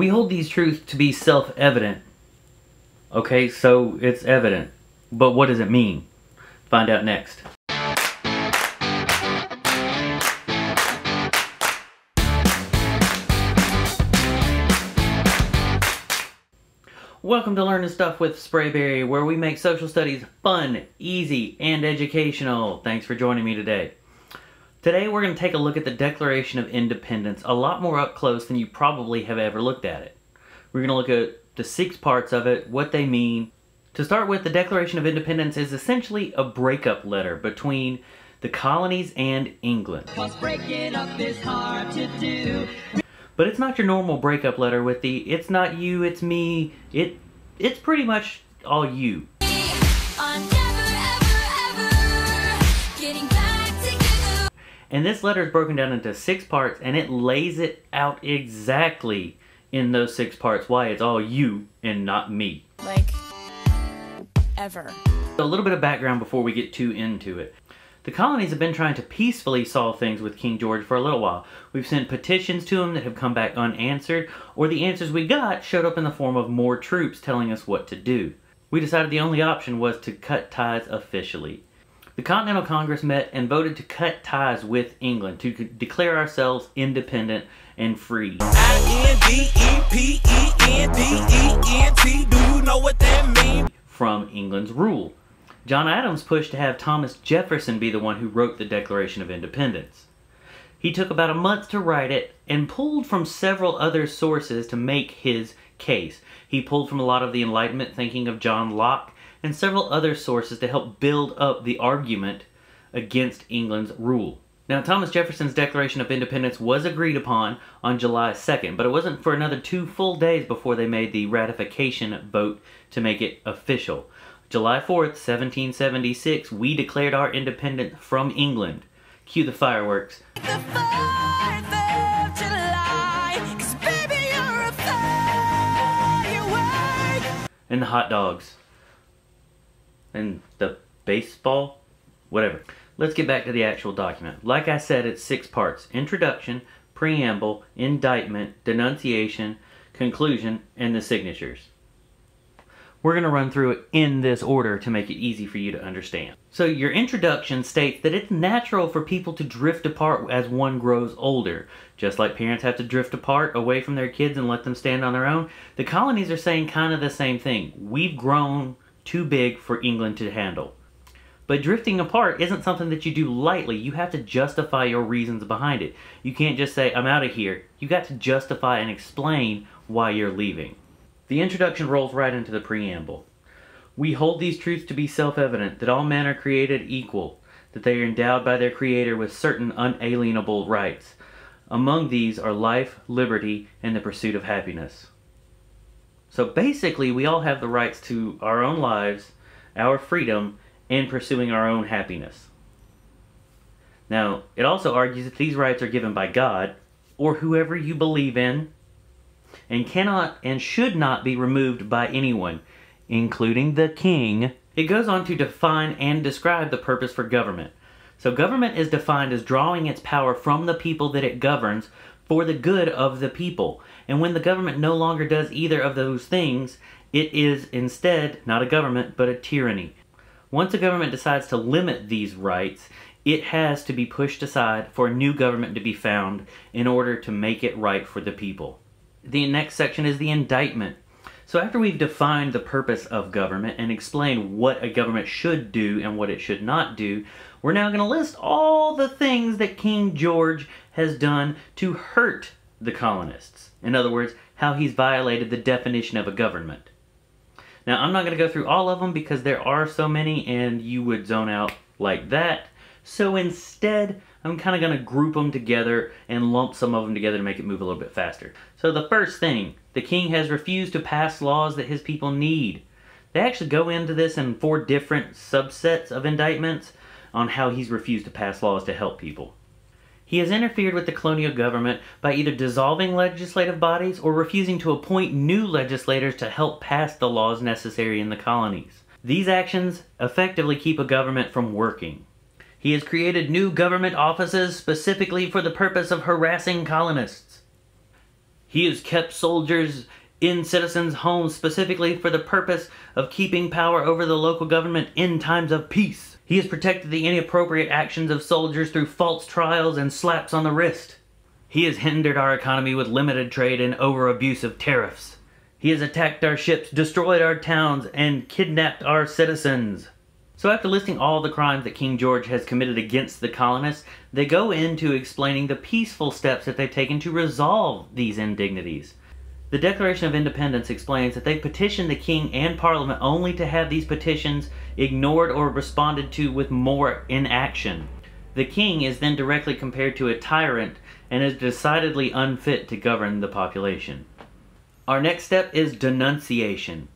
We hold these truths to be self-evident. Okay, so it's evident. But what does it mean? Find out next. Welcome to Learning Stuff with Sprayberry, where we make social studies fun, easy, and educational. Thanks for joining me today. Today we're going to take a look at the Declaration of Independence a lot more up close than you probably have ever looked at it. We're going to look at the 6 parts of it, what they mean. To start with, the Declaration of Independence is essentially a breakup letter between the colonies and England. 'Cause breaking up is hard to do. But it's not your normal breakup letter with the, it's not you, it's me, it's pretty much all you. And this letter is broken down into 6 parts, and it lays it out exactly in those 6 parts why it's all you and not me. Like, ever. A little bit of background before we get too into it. The colonies have been trying to peacefully solve things with King George for a little while. We've sent petitions to him that have come back unanswered, or the answers we got showed up in the form of more troops telling us what to do. We decided the only option was to cut ties officially. The Continental Congress met and voted to cut ties with England, to declare ourselves independent and free. I-N-D-E-P-E-N-D-E-N-T, do you know what that means? From England's rule. John Adams pushed to have Thomas Jefferson be the one who wrote the Declaration of Independence. He took about a month to write it and pulled from several other sources to make his case. He pulled from a lot of the Enlightenment thinking of John Locke and several other sources to help build up the argument against England's rule. Now, Thomas Jefferson's Declaration of Independence was agreed upon on July 2nd, but it wasn't for another 2 full days before they made the ratification vote to make it official. July 4th, 1776, we declared our independence from England. Cue the fireworks. The 4th of July, 'cause baby, you're a firework. And the hot dogs. And the baseball? Whatever. Let's get back to the actual document. Like I said, it's 6 parts. Introduction, preamble, indictment, denunciation, conclusion, and the signatures. We're going to run through it in this order to make it easy for you to understand. So your introduction states that it's natural for people to drift apart as one grows older. Just like parents have to drift apart away from their kids and let them stand on their own, the colonies are saying kind of the same thing. We've grown too big for England to handle. But drifting apart isn't something that you do lightly. You have to justify your reasons behind it. You can't just say, I'm out of here. You got to justify and explain why you're leaving. The introduction rolls right into the preamble. We hold these truths to be self-evident, that all men are created equal, that they are endowed by their Creator with certain unalienable rights. Among these are life, liberty, and the pursuit of happiness. So basically, we all have the rights to our own lives, our freedom, and pursuing our own happiness. Now, it also argues that these rights are given by God, or whoever you believe in, and cannot and should not be removed by anyone, including the king. It goes on to define and describe the purpose for government. So government is defined as drawing its power from the people that it governs for the good of the people. And when the government no longer does either of those things, it is instead not a government, but a tyranny. Once a government decides to limit these rights, it has to be pushed aside for a new government to be found in order to make it right for the people. The next section is the indictment. So after we've defined the purpose of government and explained what a government should do and what it should not do, we're now going to list all the things that King George has done to hurt the colonists. In other words, how he's violated the definition of a government. Now, I'm not going to go through all of them because there are so many and you would zone out like that. So instead, I'm kind of going to group them together and lump some of them together to make it move a little bit faster. So the first thing, the king has refused to pass laws that his people need. They actually go into this in 4 different subsets of indictments on how he's refused to pass laws to help people. He has interfered with the colonial government by either dissolving legislative bodies or refusing to appoint new legislators to help pass the laws necessary in the colonies. These actions effectively keep a government from working. He has created new government offices specifically for the purpose of harassing colonists. He has kept soldiers in citizens' homes specifically for the purpose of keeping power over the local government in times of peace. He has protected the inappropriate actions of soldiers through false trials and slaps on the wrist. He has hindered our economy with limited trade and over-abusive tariffs. He has attacked our ships, destroyed our towns, and kidnapped our citizens. So after listing all the crimes that King George has committed against the colonists, they go into explaining the peaceful steps that they've taken to resolve these indignities. The Declaration of Independence explains that they petitioned the king and parliament only to have these petitions ignored or responded to with more inaction. The king is then directly compared to a tyrant and is decidedly unfit to govern the population. Our next step is denunciation.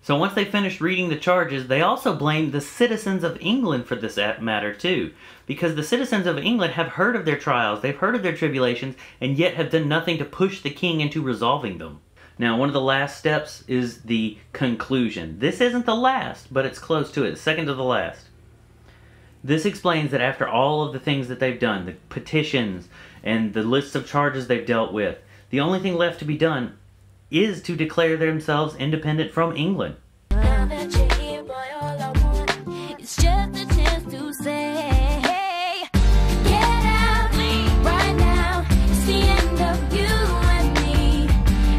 So once they finished reading the charges, they also blamed the citizens of England for this matter too, because the citizens of England have heard of their trials, they've heard of their tribulations, and yet have done nothing to push the king into resolving them. Now, one of the last steps is the conclusion. This isn't the last, but it's close to it, second to the last. This explains that after all of the things that they've done, the petitions and the lists of charges they've dealt with, the only thing left to be done is to declare themselves independent from England. Now that you're here, boy, all I want is just a chance to say, hey, get out right now. It's the end of you and me.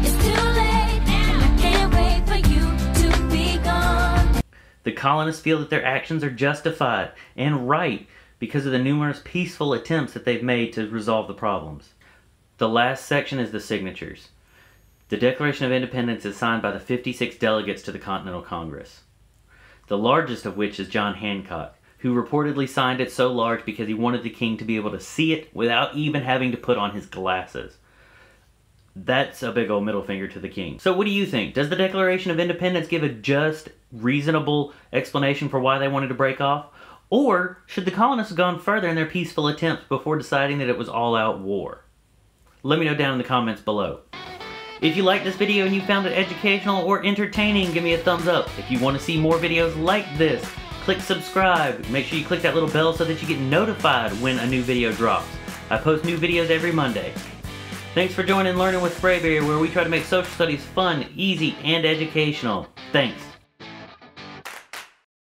It's too late now. I can't wait for you to be gone. The colonists feel that their actions are justified and right because of the numerous peaceful attempts that they've made to resolve the problems. The last section is the signatures. The Declaration of Independence is signed by the 56 delegates to the Continental Congress, the largest of which is John Hancock, who reportedly signed it so large because he wanted the king to be able to see it without even having to put on his glasses. That's a big old middle finger to the king. So what do you think? Does the Declaration of Independence give a just, reasonable explanation for why they wanted to break off? Or should the colonists have gone further in their peaceful attempts before deciding that it was all-out war? Let me know down in the comments below. If you liked this video and you found it educational or entertaining, give me a thumbs up. If you want to see more videos like this, click subscribe. Make sure you click that little bell so that you get notified when a new video drops. I post new videos every Monday. Thanks for joining Learning with Sprayberry, where we try to make social studies fun, easy, and educational. Thanks.